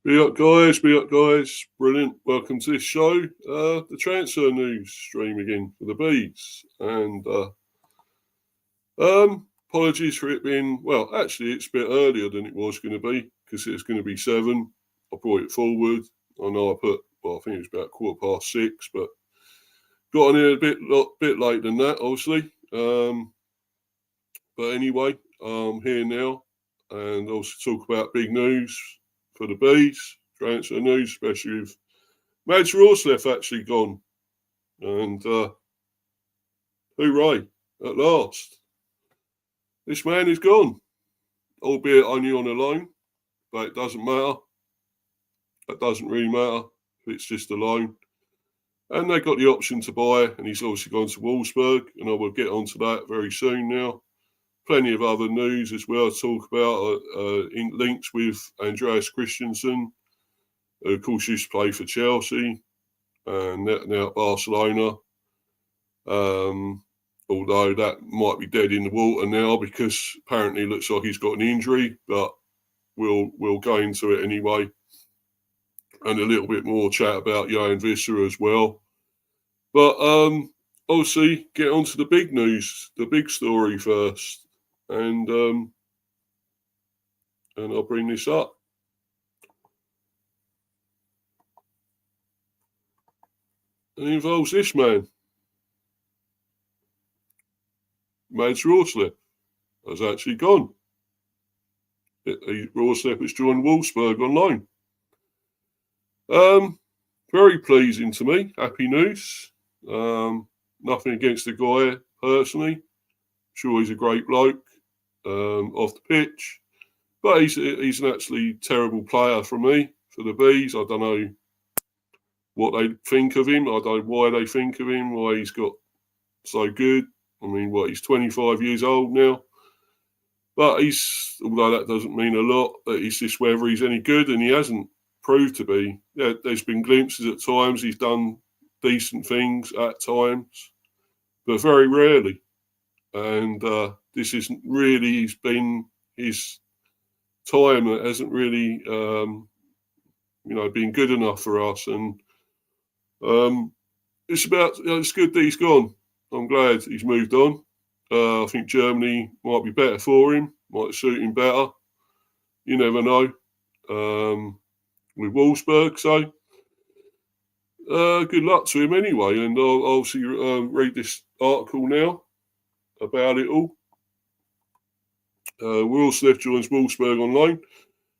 Be up, guys. Brilliant. Welcome to this show. The transfer news stream again for the Bees. And apologies for it being, well, actually, it's a bit earlier than it was going to be because it's going to be 7. I brought it forward. I know I think it was about 6:15, but got on here a bit late than that, obviously. But anyway, I'm here now and also talk about big news for the Bees, transfer news, especially with Roerslev actually gone. And hooray, at last. This man is gone, albeit only on a loan, but it doesn't matter. It doesn't really matter if it's just a loan. And they got the option to buy, and he's obviously gone to Wolfsburg, and I will get onto that very soon now. Plenty of other news as well to talk about, in links with Andreas Christensen, who of course used to play for Chelsea and now at Barcelona. Although that might be dead in the water now because apparently it looks like he's got an injury, but we'll go into it anyway. And a little bit more chat about Johan Visser as well. But obviously, get on to the big news, the big story first. And I'll bring this up. And it involves this man. Roerslev has actually gone. Roerslev has joined Wolfsburg on loan. Very pleasing to me. Happy news. Nothing against the guy personally. Sure, he's a great bloke off the pitch, but he's an absolutely terrible player for me, for the Bees. I don't know what they think of him. I don't know why they think of him, why he's got so good. I mean, he's 25 years old now. But although that doesn't mean a lot, it's just whether he's any good, and he hasn't proved to be. Yeah, there's been glimpses at times. He's done decent things at times, but very rarely. And this isn't really, he's been his time that hasn't really, been good enough for us. And it's good that he's gone. I'm glad he's moved on. I think Germany might be better for him, might suit him better. You never know. With Wolfsburg, so good luck to him anyway. And I'll obviously read this article now about it all. Roerslev joins Wolfsburg on loan.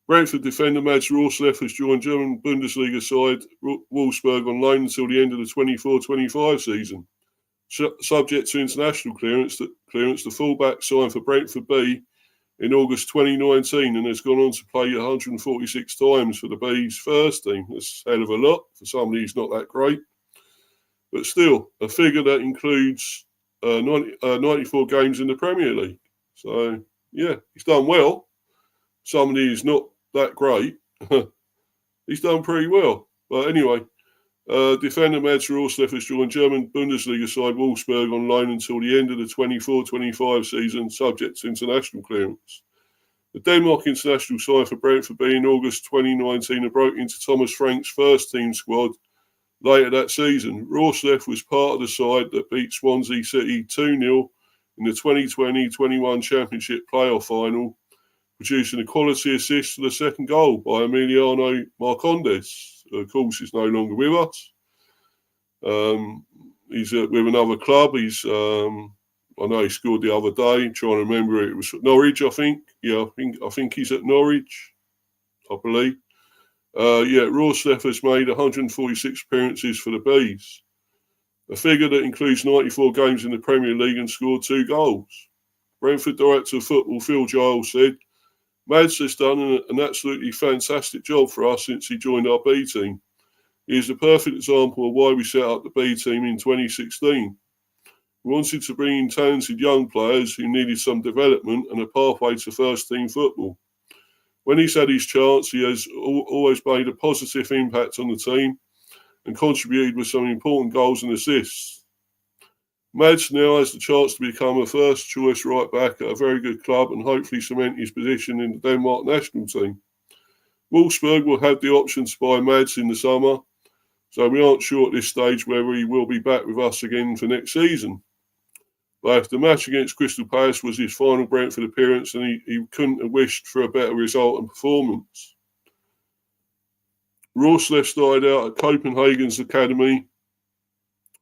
Brentford defender Mads Roerslev has joined German Bundesliga side Wolfsburg on loan until the end of the 24-25 season. Subject to international clearance, the fullback signed for Brentford B in August 2019 and has gone on to play 146 times for the Bees first team. That's a hell of a lot for somebody who's not that great. But still, a figure that includes 94 games in the Premier League. So, yeah, he's done well. Somebody who's not that great, he's done pretty well. But anyway, defender Mads Roerslev has joined German Bundesliga side Wolfsburg on loan until the end of the 24-25 season, subject to international clearance. The Denmark international signed for Brentford B in August 2019 and broke into Thomas Frank's first team squad later that season. Roerslev was part of the side that beat Swansea City 2-0 in the 2020-21 Championship playoff final, producing a quality assist to the second goal by Emiliano Marcondes. Of course, he's no longer with us. He's with another club. I know he scored the other day. I'm trying to remember, it was Norwich, I think. Yeah, I think he's at Norwich, I believe. Roerslev has made 146 appearances for the Bees, a figure that includes 94 games in the Premier League and scored 2 goals. Brentford director of football Phil Giles said, Mads has done an absolutely fantastic job for us since he joined our B team. He is a perfect example of why we set up the B team in 2016. We wanted to bring in talented young players who needed some development and a pathway to first team football. When he's had his chance, he has always made a positive impact on the team and contributed with some important goals and assists. Mads now has the chance to become a first-choice right-back at a very good club and hopefully cement his position in the Denmark national team. Wolfsburg will have the option to buy Mads in the summer, so we aren't sure at this stage whether he will be back with us again for next season. But if the match against Crystal Palace was his final Brentford appearance, and he couldn't have wished for a better result and performance. Roerslev started out at Copenhagen's academy,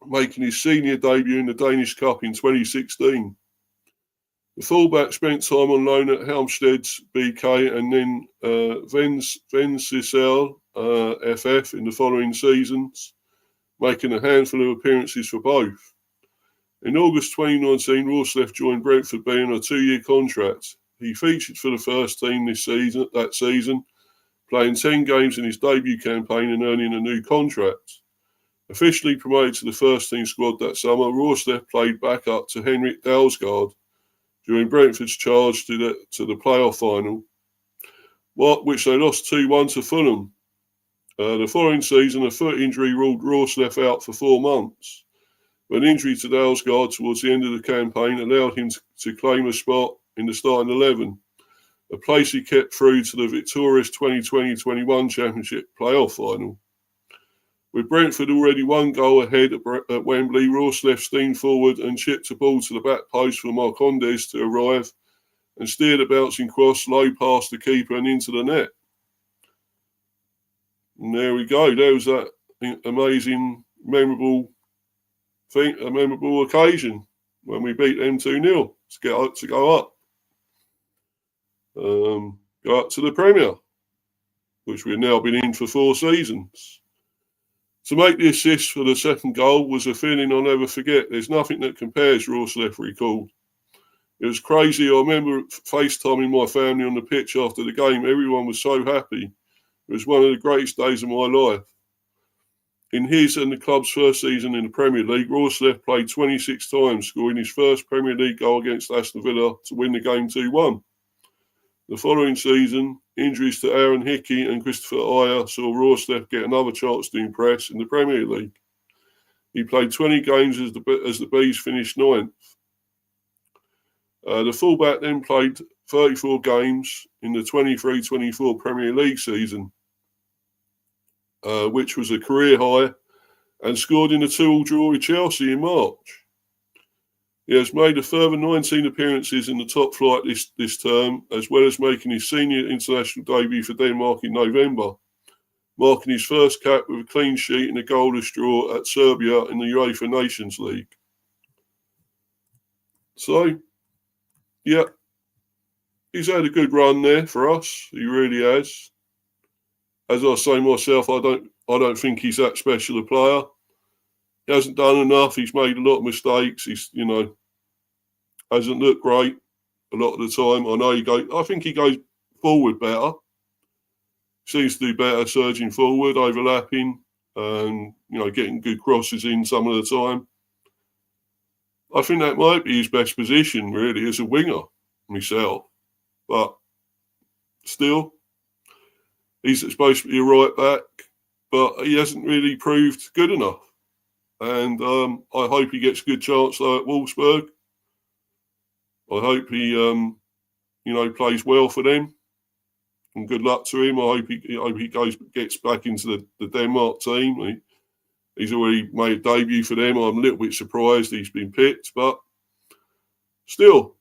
making his senior debut in the Danish Cup in 2016. The fullback spent time on loan at Halmstad's BK and then Vendsyssel FF in the following seasons, making a handful of appearances for both. In August 2019, Roerslev joined Brentford B on a 2-year contract. He featured for the first team that season, playing 10 games in his debut campaign and earning a new contract. Officially promoted to the first team squad that summer, Roerslev played back up to Henrik Dalsgaard during Brentford's charge to the playoff final, which they lost 2-1 to Fulham. The following season, a foot injury ruled Roerslev out for 4 months. An injury to Dalsgaard towards the end of the campaign allowed him to claim a spot in the starting 11, a place he kept through to the victorious 2020-21 Championship playoff final. With Brentford already 1 goal ahead at Wembley, Roerslev steamed forward and chipped the ball to the back post for Marcondes to arrive and steered a bouncing cross low past the keeper and into the net. And there we go. There was that amazing, memorable occasion when we beat them 2-0 to go up. Go up to the Premier, which we've now been in for 4 seasons. To make the assist for the second goal was a feeling I'll never forget. There's nothing that compares, Roerslev recalled. It was crazy. I remember FaceTiming my family on the pitch after the game. Everyone was so happy. It was one of the greatest days of my life. In his and the club's first season in the Premier League, Roerslev played 26 times, scoring his first Premier League goal against Aston Villa to win the game 2-1. The following season, injuries to Aaron Hickey and Christopher Ayer saw Roerslev get another chance to impress in the Premier League. He played 20 games as the Bees finished 9th. The fullback then played 34 games in the 23-24 Premier League season, which was a career high, and scored in a 2-2 draw with Chelsea in March. He has made a further 19 appearances in the top flight this term, as well as making his senior international debut for Denmark in November, marking his first cap with a clean sheet in a goalless draw at Serbia in the UEFA Nations League. So, yeah, he's had a good run there for us. He really has. As I say myself, I don't think he's that special a player. He hasn't done enough. He's made a lot of mistakes. He's, hasn't looked great a lot of the time. I think he goes forward better. Seems to do better surging forward, overlapping, and getting good crosses in some of the time. I think that might be his best position, really, as a winger myself. But still, he's supposed to be a right back, but he hasn't really proved good enough. And I hope he gets a good chance though at Wolfsburg. I hope he, plays well for them. And good luck to him. I hope he gets back into the Denmark team. He's already made a debut for them. I'm a little bit surprised he's been picked, but still,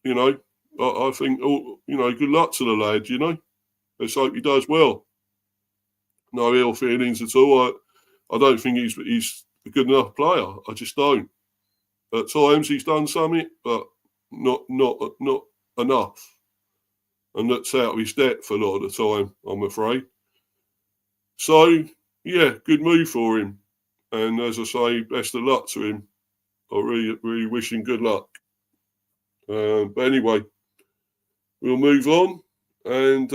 I think, good luck to the lad. Let's hope he does well. No ill feelings at all. I don't think he's a good enough player. I just don't. At times he's done something, but not enough. And that's out of his depth a lot of the time, I'm afraid. So, yeah, good move for him. And as I say, best of luck to him. I really, really wish him good luck. But anyway, we'll move on. And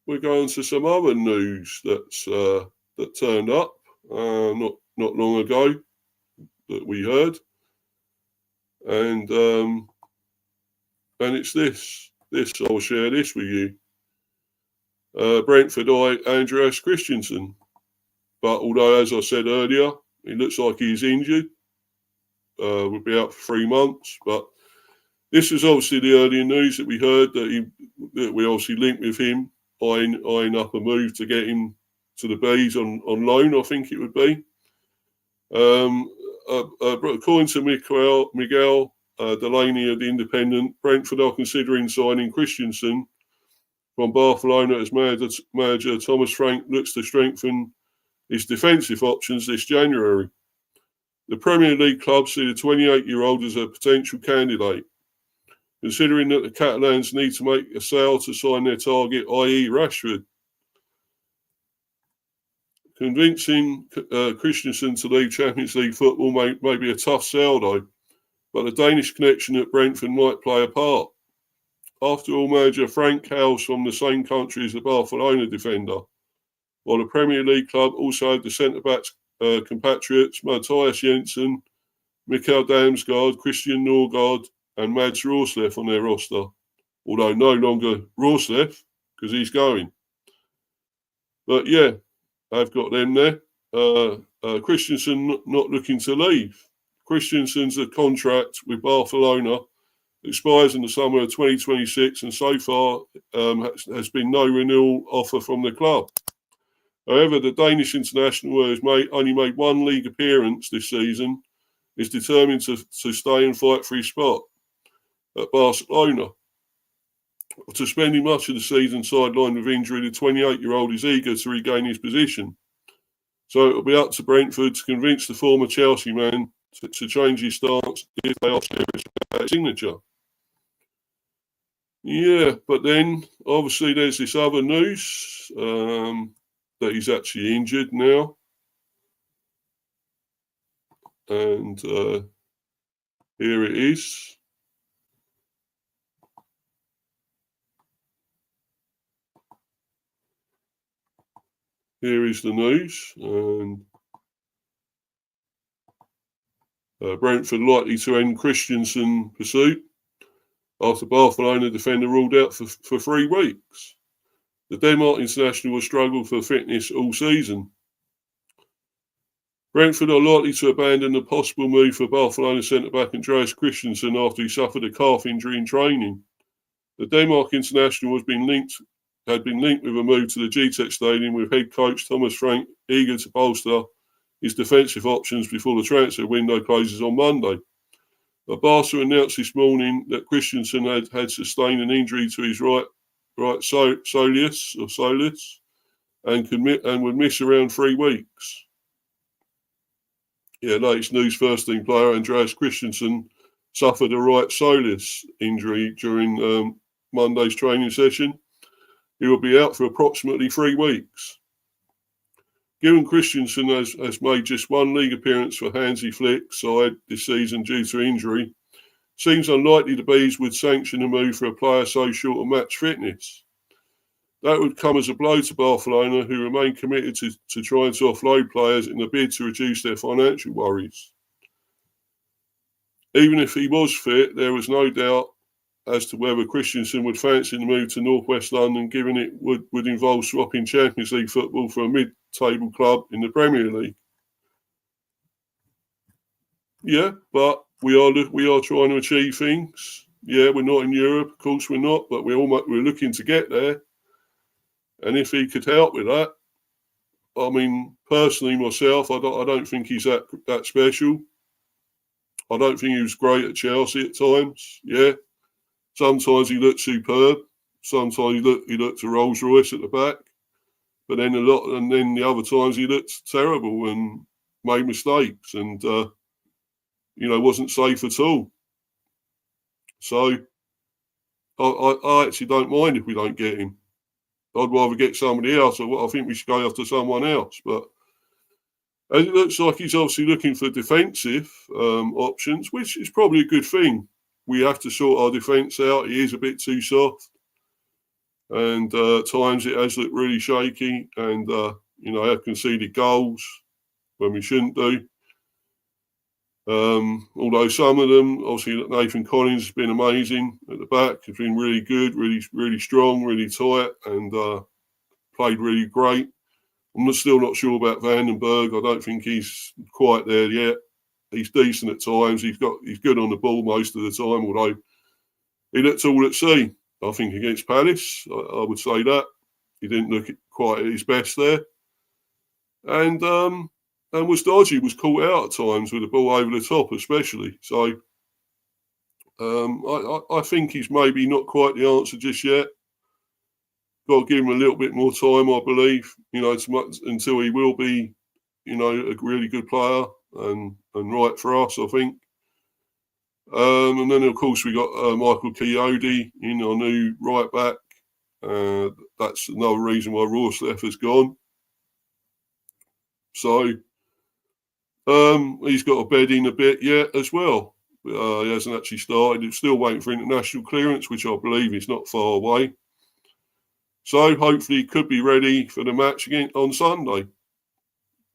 we're going to some other news that turned up not long ago that we heard. And it's this. I'll share this with you. Brentford Andreas Christensen. But although, as I said earlier, he looks like he's injured, will be out for 3 months. But this was obviously the earlier news that we heard that we obviously linked with him eyeing up a move to get him to the Bees on loan, I think it would be. According to Miguel Delaney of the Independent, Brentford are considering signing Christensen from Barcelona as manager Thomas Frank looks to strengthen his defensive options this January. The Premier League club see the 28-year-old as a potential candidate, considering that the Catalans need to make a sale to sign their target, i.e. Rashford. Convincing Christensen to leave Champions League football may be a tough sell, though, but the Danish connection at Brentford might play a part. After all, manager Frank hails from the same country as the Barcelona defender, while the Premier League club also had the centre-backs compatriots Matthias Jensen, Mikkel Damsgaard, Christian Norgard and Mads Roerslev on their roster, although no longer Roerslev because he's going. But yeah, I've got them there. Christensen not looking to leave. Christensen's contract with Barcelona expires in the summer of 2026, and so far has been no renewal offer from the club. However, the Danish international, who has only made one league appearance this season, is determined to stay and fight for his spot at Barcelona. After spending much of the season sidelined with injury, the 28-year-old is eager to regain his position. So it'll be up to Brentford to convince the former Chelsea man to change his stance if they are serious about his signature. Yeah, but then obviously there's this other news that he's actually injured now. And here it is. Here is the news. And Brentford likely to end Christensen pursuit after Barcelona defender ruled out for 3 weeks. The Denmark international will struggle for fitness all season. Brentford are likely to abandon the possible move for Barcelona centre-back Andreas Christensen after he suffered a calf injury in training. The Denmark international had been linked with a move to the GTEC Stadium, with head coach Thomas Frank eager to bolster his defensive options before the transfer window closes on Monday. But Barca announced this morning that Christensen had sustained an injury to his right soleus and would miss around 3 weeks. Yeah, latest news: first team player Andreas Christensen suffered a right soleus injury during Monday's training session. He will be out for approximately 3 weeks. Given Christensen has made just one league appearance for Hansi Flick's side this season due to injury, seems unlikely the Bees would sanction a move for a player so short of match fitness. That would come as a blow to Barcelona, who remain committed to trying to offload players in a bid to reduce their financial worries. Even if he was fit, there was no doubt as to whether Christensen would fancy the move to North West London, given it would involve swapping Champions League football for a mid-table club in the Premier League. Yeah, but we are trying to achieve things. Yeah, we're not in Europe, of course we're not, but we're looking to get there. And if he could help with that, I mean, personally myself, I don't think he's that special. I don't think he was great at Chelsea at times. Yeah. Sometimes he looked superb. Sometimes he looked a Rolls Royce at the back. But then the other times he looked terrible and made mistakes and wasn't safe at all. So I actually don't mind if we don't get him. I'd rather get somebody else. I think we should go after someone else. But it looks like he's obviously looking for defensive options, which is probably a good thing. We have to sort our defence out. He is a bit too soft. And at times it has looked really shaky. And, have conceded goals when we shouldn't do. Although some of them, obviously Nathan Collins has been amazing at the back. He's been really good, really, really strong, really tight, and played really great. I'm still not sure about Vandenberg. I don't think he's quite there yet. He's decent at times. He's good on the ball most of the time, although he looked all at sea. I think against Palace, I would say that. he didn't look quite at his best there. And was dodgy, was caught out at times with the ball over the top, especially. So I think he's maybe not quite the answer just yet. Got to give him a little bit more time, I believe, until he will be, a really good player and right for us, I think. And then, of course, we got Michael Coyote in our new right back. That's another reason why Roerslev has gone. So he's got a bed in a bit yet as well. He hasn't actually started. He's still waiting for international clearance, which I believe is not far away. So hopefully he could be ready for the match again on Sunday.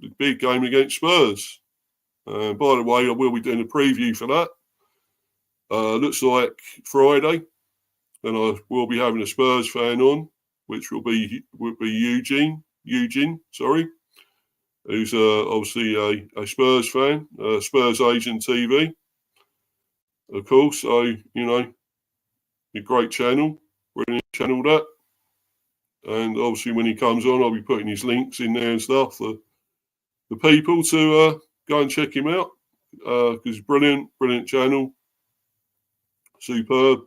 The big game against Spurs. By the way, I will be doing a preview for that. Looks like Friday. And I will be having a Spurs fan on, which will be Eugene, who's obviously a Spurs fan, Spurs Agent TV, of course. So, a great channel, brilliant channel that. And obviously when he comes on, I'll be putting his links in there and stuff for the people to go and check him out, because brilliant channel, superb.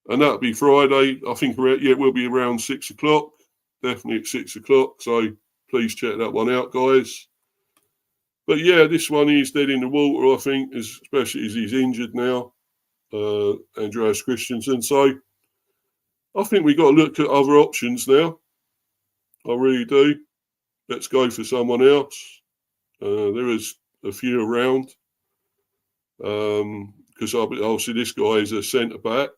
And that'll be Friday. I think it will be around 6 o'clock, definitely at 6 o'clock. So please check that one out, guys. But yeah, this one is dead in the water, I think, especially as he's injured now, Andreas Christensen. So I think we've got to look at other options now. I really do. Let's go for someone else. There is a few around. Because obviously this guy is a centre-back.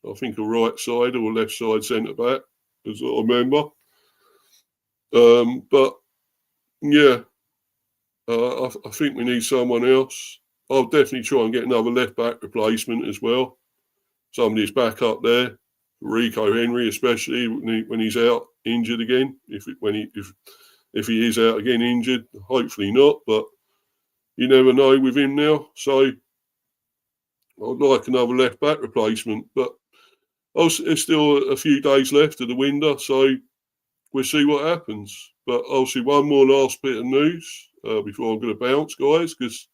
I think a right side or left side centre-back, as I remember. But, yeah, I think we need someone else. I'll definitely try and get another left-back replacement as well. Somebody's back up there. Rico Henry, especially when he's out injured again. If he is out again injured, hopefully not. But you never know with him now. So I'd like another left-back replacement. But there's still a few days left of the window, so we'll see what happens. But obviously one more last bit of news before I'm going to bounce, guys, because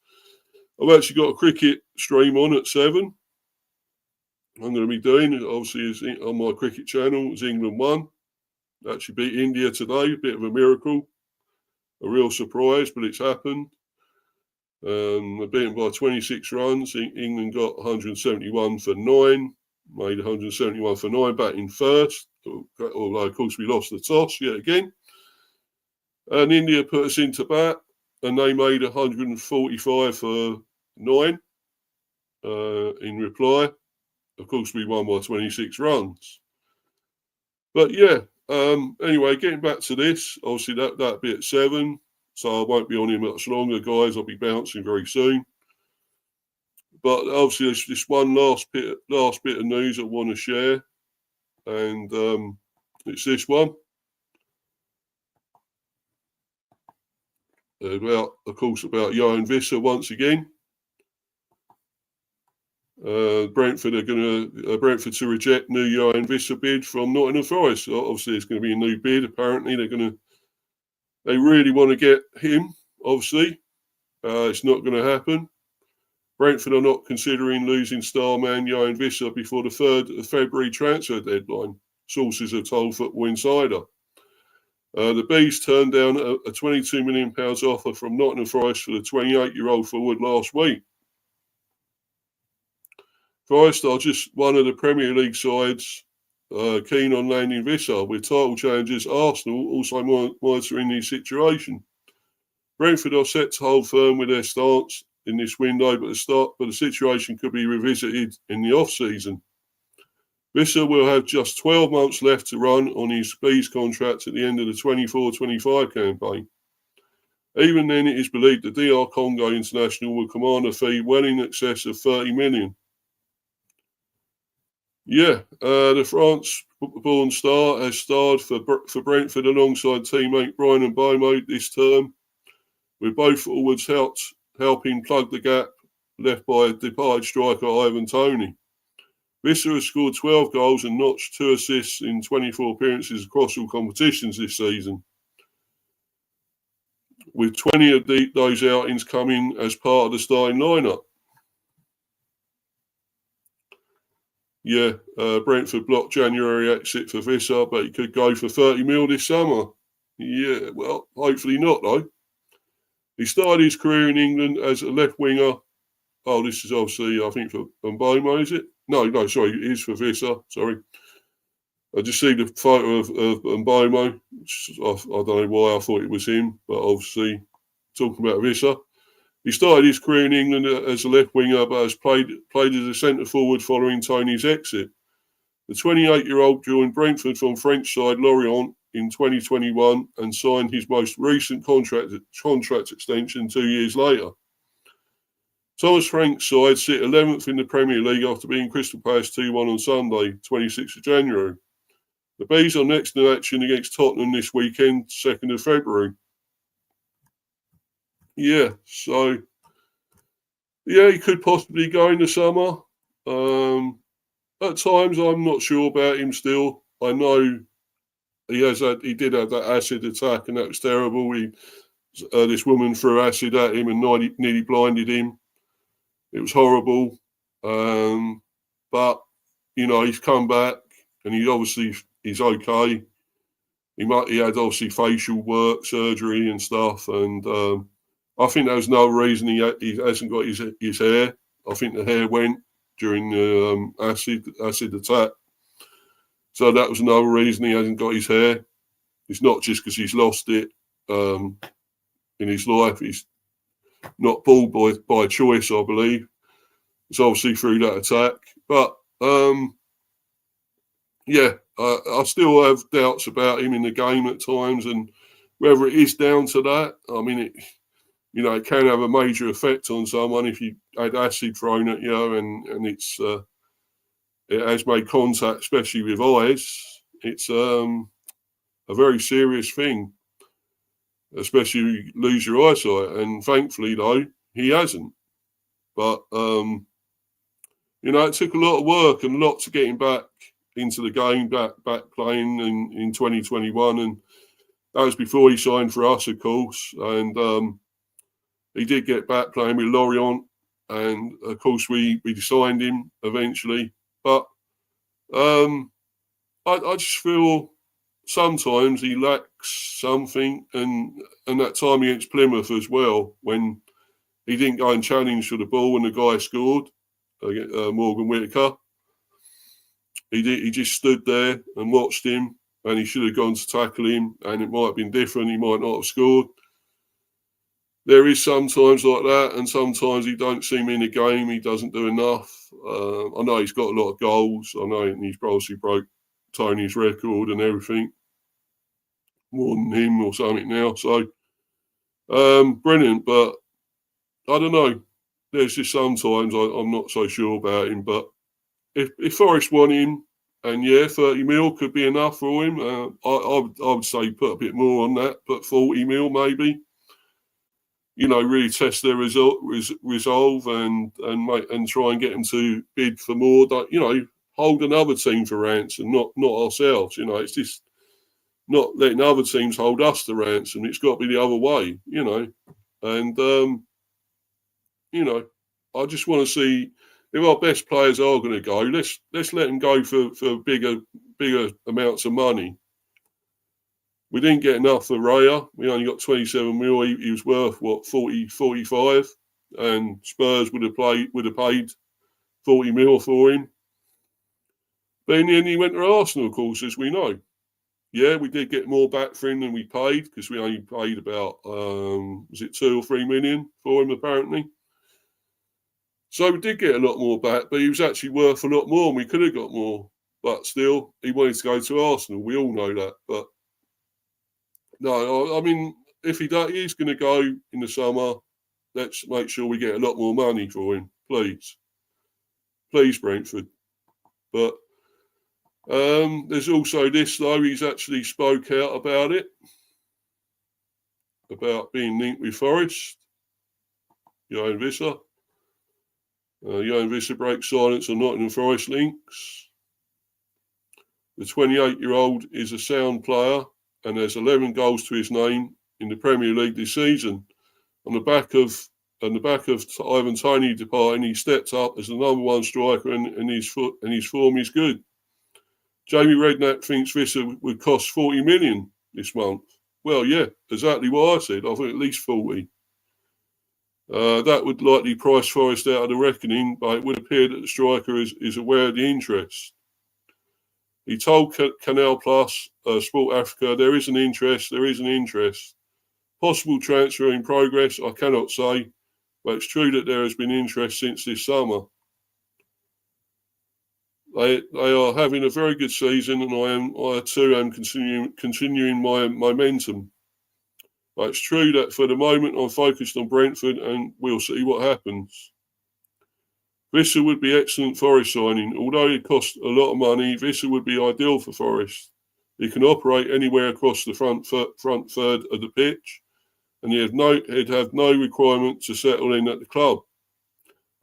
I've actually got a cricket stream on at 7. I'm going to be doing it, obviously, on my cricket channel. It's England won. Actually beat India today, a bit of a miracle. A real surprise, but it's happened. They're beaten by 26 runs. England got 171 for 9. Made 171 for 9, batting first. Although, of course, we lost the toss yet again. And India put us into bat, and they made 145 for 9 in reply. Of course, we won by 26 runs. But yeah, anyway, getting back to this, obviously that'll be at 7, so I won't be on here much longer, guys. I'll be bouncing very soon. But obviously, there's this one last bit of news I want to share, and it's this one about Johan Visser once again. Brentford to reject new Johan Visser bid from Nottingham Forest. Obviously, there's going to be a new bid. Apparently, they really want to get him. Obviously, it's not going to happen. Brentford are not considering losing star man Johan Visser before the 3rd of February transfer deadline, sources have told Football Insider. The Bees turned down a £22 million offer from Nottingham Forest for the 28-year-old forward last week. Forest are just one of the Premier League sides keen on landing Visser, with title challengers Arsenal also monitoring the situation. Brentford are set to hold firm with their stance in this window, but the situation could be revisited in the off-season. Visser will have just 12 months left to run on his Bees contract at the end of the 24-25 campaign. Even then, it is believed the DR Congo international will command a fee well in excess of 30 million. Yeah, the France-born star has starred for Brentford alongside teammate Brian Mbomo this term, with both forwards helping plug the gap left by departed striker Ivan Toney. Visser has scored 12 goals and notched 2 assists in 24 appearances across all competitions this season, with 20 of those outings coming as part of the starting lineup. Yeah, Brentford blocked January exit for Visser, but he could go for 30 mil this summer. Yeah, well, hopefully not, though. He started his career in England as a left winger. Oh, this is obviously, I think, for Mboma, is it? No, sorry, it is for Visser, sorry. I just see the photo of Mboma. I don't know why I thought it was him, but obviously, talking about Visser. He started his career in England as a left winger, but has played as a centre forward following Tony's exit. The 28-year-old joined Brentford from French side Lorient in 2021 and signed his most recent contract extension 2 years later. Thomas Frank's side sit 11th in the Premier League after beating Crystal Palace 2-1 on Sunday, 26th of January. The Bees are next in action against Tottenham this weekend, 2nd of February. Yeah, so, yeah, he could possibly go in the summer. At times, I'm not sure about him still. I know he did have that acid attack, and that was terrible. This woman threw acid at him and nearly blinded him. It was horrible. But, you know, he's come back, and he's okay. He had obviously facial work, surgery and stuff, and I think that was no reason he hasn't got his hair. I think the hair went during the acid attack. So that was another reason he hasn't got his hair. It's not just because he's lost it in his life. He's not bald by choice, I believe. It's obviously through that attack. But, yeah, I still have doubts about him in the game at times, and whether it is down to that. I mean, it can have a major effect on someone if you had acid thrown at you, and it has made contact, especially with eyes. It's a very serious thing, especially if you lose your eyesight. And thankfully, though, he hasn't. But it took a lot of work and a lot to get him back into the game, back playing in 2021, and that was before he signed for us, of course. And he did get back playing with Lorient, and of course we signed him eventually. But I just feel sometimes he lacks something, and that time against Plymouth as well, when he didn't go and challenge for the ball when the guy scored, Morgan Whittaker. He just stood there and watched him, and he should have gone to tackle him, and it might have been different. He might not have scored. There is sometimes like that, and sometimes he don't seem in the game. He doesn't do enough. I know he's got a lot of goals. I know he's obviously broke Tony's record and everything, more than him or something now. So, brilliant. But I don't know. There's just sometimes I'm not so sure about him. But if Forest want him, and 30 mil could be enough for him, I would say put a bit more on that. Put 40 mil maybe. Really test their resolve and try and get them to bid for more. Hold another team for ransom, not ourselves. It's just not letting other teams hold us to ransom. It's got to be the other way. And I just want to see if our best players are going to go. Let's let them go for bigger amounts of money. We didn't get enough for Raya. We only got 27 mil. He was worth 40, 45, and Spurs would have paid 40 mil for him. But in the end, he went to Arsenal, of course, as we know. Yeah, we did get more back for him than we paid, because we only paid about 2 or 3 million for him apparently. So we did get a lot more back, but he was actually worth a lot more, and we could have got more. But still, he wanted to go to Arsenal. We all know that, but. No, I mean, if he's going to go in the summer, let's make sure we get a lot more money for him, please. Please, Brentford. But there's also this, though. He's actually spoke out about it, about being linked with Forest, Visser. Johan Visser breaks silence on Nottingham Forest links. The 28-year-old is a sound player and has 11 goals to his name in the Premier League this season. On the back of Ivan Toney departing, he stepped up as the number one striker, and his form is good. Jamie Redknapp thinks Visser would cost 40 million this month. Well, yeah, exactly what I said. I think at least 40. That would likely price Forest out of the reckoning, but it would appear that the striker is aware of the interest. He told Canal Plus, Sport Africa, there is an interest. Possible transfer in progress, I cannot say, but it's true that there has been interest since this summer. They are having a very good season, and I too am continuing my momentum. But it's true that for the moment I'm focused on Brentford, and we'll see what happens. Visser would be excellent Forest signing. Although it costs a lot of money, Visser would be ideal for Forest. He can operate anywhere across the front third of the pitch, and he'd have no requirement to settle in at the club.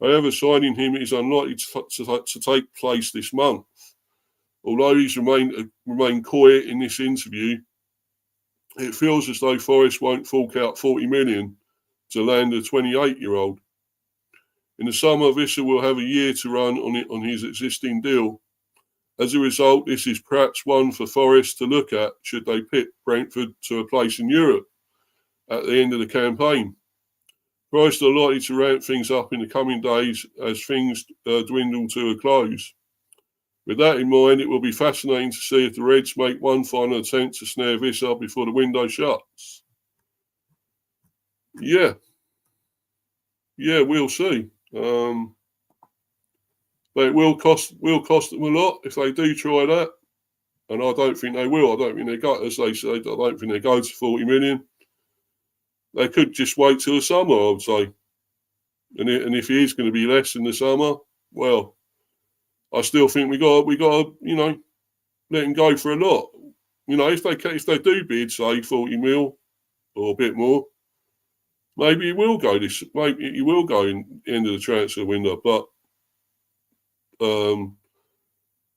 However, signing him is unlikely to take place this month. Although he's remained quiet in this interview, it feels as though Forest won't fork out 40 million to land a 28-year-old. In the summer, Visser will have a year to run on his existing deal. As a result, this is perhaps one for Forest to look at should they pick Brentford to a place in Europe at the end of the campaign. Forest are likely to ramp things up in the coming days as things dwindle to a close. With that in mind, it will be fascinating to see if the Reds make one final attempt to snare Visser before the window shuts. Yeah, we'll see. But it will cost them a lot if they do try that, and I don't think they will. I don't think they go, as they say, I don't think they go to 40 million. They could just wait till the summer, I would say. And if it is going to be less in the summer, well, I still think we got to, let him go for a lot. If they do bid, say 40 mil or a bit more, maybe he will go maybe he will go in the end of the transfer window. But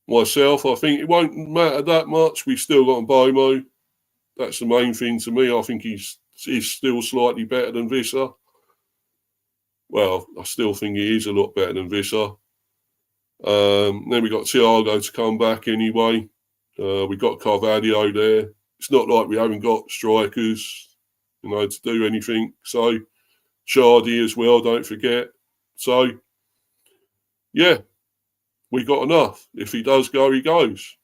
myself, I think it won't matter that much. We've still got Mbomo. That's the main thing to me. I think he's still slightly better than Visser. Well, I still think he is a lot better than Visser. Then we got Thiago to come back anyway. We got Carvalho there. It's not like we haven't got strikers, to do anything. So Shardy as well, don't forget. So yeah, we got enough. If he does go, he goes.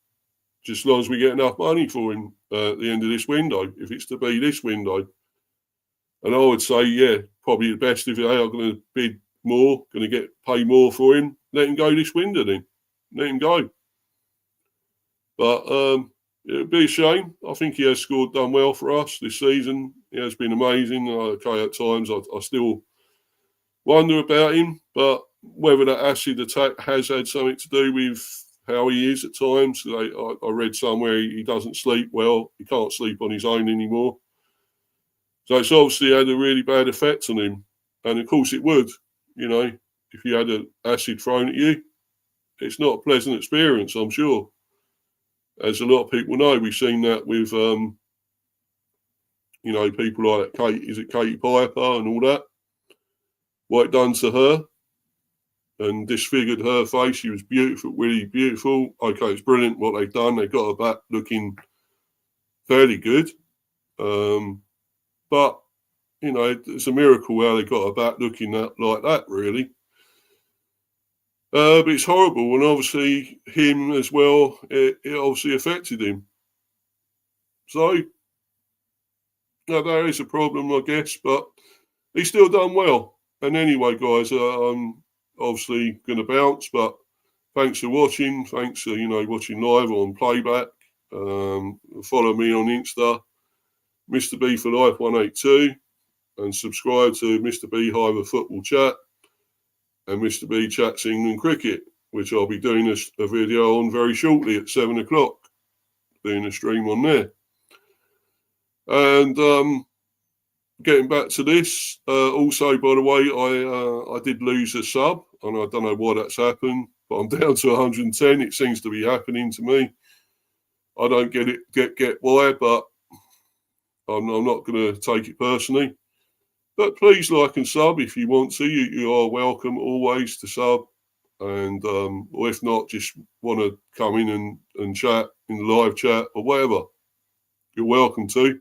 Just as long as we get enough money for him at the end of this window, if it's to be this window. And I would say, yeah, probably the best if they are going to bid more, going to pay more for him, let him go this window then. Let him go. But it would be a shame. I think he has done well for us this season. He has been amazing. Okay, at times I still wonder about him, but whether that acid attack has had something to do with how he is at times. I read somewhere he doesn't sleep well. He can't sleep on his own anymore. So it's obviously had a really bad effect on him. And of course it would, if you had an acid thrown at you. It's not a pleasant experience, I'm sure. As a lot of people know, we've seen that with, people like Katie Piper and all that. What it done to her and disfigured her face. She was beautiful, really beautiful. Okay, it's brilliant what they've done. They've got her back looking fairly good. But, it's a miracle how they got her back looking like that, really. But it's horrible, and obviously him as well, it obviously affected him. So, there is a problem, I guess, but he's still done well. And anyway, guys, I'm obviously going to bounce, but thanks for watching. Thanks for, watching live on playback. Follow me on Insta, Mr. B for Life 182, and subscribe to Mr. B Hive Football Chat and Mr. B Chats England Cricket, which I'll be doing a video on very shortly at 7 o'clock, doing a stream on there. And getting back to this, also, by the way, I did lose a sub, and I don't know why that's happened, but I'm down to 110. It seems to be happening to me. I don't get why, but I'm not going to take it personally. But please like and sub if you want to. You are welcome always to sub. And or if not, just want to come in and chat in the live chat or whatever, you're welcome to.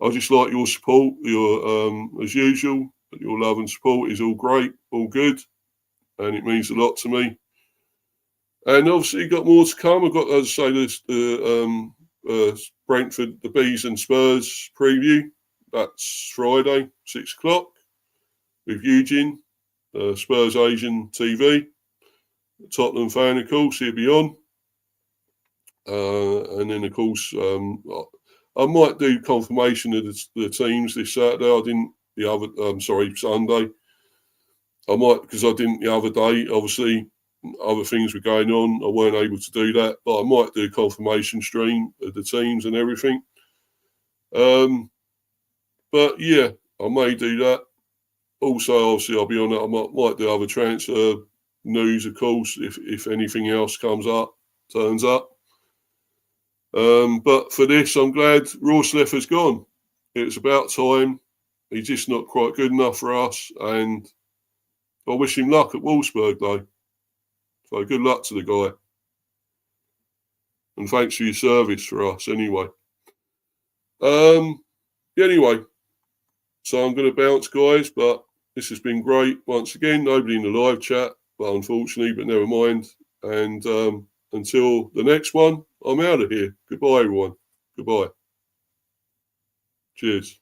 I just like your support. Your as usual, your love and support is all great, all good, and it means a lot to me. And obviously, got more to come. I've got, as I say, this Brentford, the Bees and Spurs preview. That's Friday, 6:00, with Eugene, Spurs Asian TV. Tottenham fan, of course, he'll be on. And then, of course, I might do confirmation of the teams this Saturday. I didn't the other, Sunday. I might, because I didn't the other day. Obviously, other things were going on. I weren't able to do that, but I might do a confirmation stream of the teams and everything. But yeah, I may do that. Also, obviously, I'll be on it. I might do other transfer news, of course, if anything else turns up. But for this, I'm glad Roerslev has gone. It's about time. He's just not quite good enough for us, and I wish him luck at Wolfsburg, though. So good luck to the guy. And thanks for your service for us, anyway. Anyway, so I'm going to bounce, guys, but this has been great. Once again, nobody in the live chat, but unfortunately, but never mind. And until the next one, I'm out of here. Goodbye, everyone. Goodbye. Cheers.